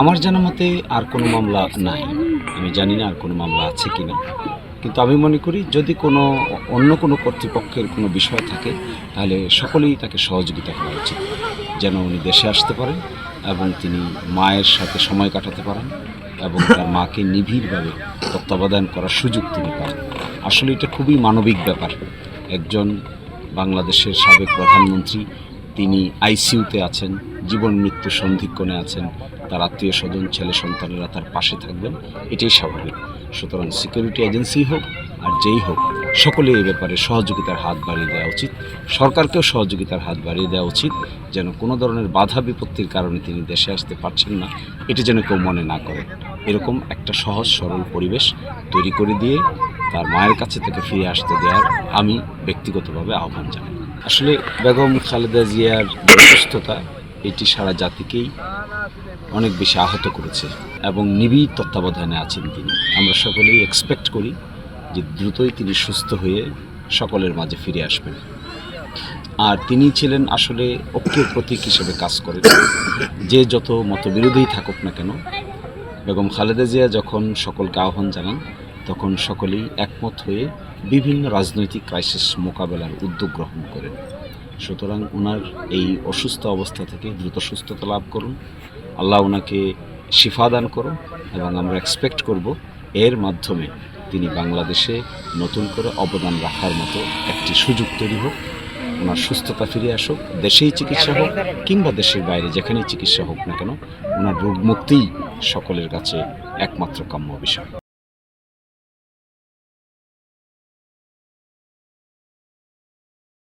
আমার জানা মতে আর কোনো মামলা নাই। আমি জানি না আর কোনো মামলা আছে কিনা। কিন্তু আমি মনে করি যদি অন্য কোনো কর্তৃপক্ষের কোনো বিষয় থাকে তাহলে সকলেই তাকে সহযোগিতা করা উচিত। যেন উনি দেশে আসতে পারেন এবং তিনি মায়ের সাথে সময় কাটাতে পারেন এবং তার মাকে নিবিড়ভাবে তত্ত্বাবধান করার সুযোগ তিনি পান। আসলে এটা খুবই মানবিক ব্যাপার। একজন বাংলাদেশের সাবেক প্রধানমন্ত্রী, তিনি আইসিইউতে আছেন, জীবন মৃত্যু সন্ধিক্ষণে আছেন, তার আত্মীয় স্বজন ছেলে সন্তানেরা তার পাশে থাকবেন, এটাই স্বাভাবিক। সুতরাং সিকিউরিটি এজেন্সি হোক আর যেই হোক, সকলে এই ব্যাপারে সহযোগিতার হাত বাড়িয়ে দেওয়া উচিত। সরকারকেও সহযোগিতার হাত বাড়িয়ে দেওয়া উচিত, যেন কোনো ধরনের বাধা বিপত্তির কারণে তিনি দেশে আসতে পারছেন না এটা যেন কেউ মনে না করে। এরকম একটা সহজ সরল পরিবেশ তৈরি করে দিয়ে তার মায়ের কাছে থেকে ফিরে আসতে দেওয়ার আমি ব্যক্তিগতভাবে আহ্বান জানাই। আসলে বেগম খালেদা জিয়ার সুস্থতা এটি সারা জাতিকেই অনেক বেশি আহত করেছে এবং নিবিড় তত্ত্বাবধানে আছেন তিনি। আমরা সকলেই এক্সপেক্ট করি যে দ্রুতই তিনি সুস্থ হয়ে সকলের মাঝে ফিরে আসবেন। আর তিনি ছিলেন আসলে ঐক্যের প্রতীক হিসেবে কাজ করেন। যে যত মতবিরোধী থাকুক না কেন, বেগম খালেদা জিয়া যখন সকলকে আহ্বান জানান তখন সকলেই একমত হয়ে বিভিন্ন রাজনৈতিক ক্রাইসিস মোকাবেলার উদ্যোগ গ্রহণ করেন। সুতরাং ওনার এই অসুস্থ অবস্থা থেকে দ্রুত সুস্থতা লাভ করুন, আল্লাহ ওনাকে শিফা দান করুন এবং আমরা এক্সপেক্ট করব এর মাধ্যমে তিনি বাংলাদেশে নতুন করে অবদান রাখার মতো একটি সুযোগ তৈরি হোক, ওনার সুস্থতা ফিরে আসুক, দেশেই চিকিৎসা হোক কিংবা দেশের বাইরে যেখানেই চিকিৎসা হোক না কেন, ওনার রোগ মুক্তিই সকলের কাছে একমাত্র কাম্য বিষয়।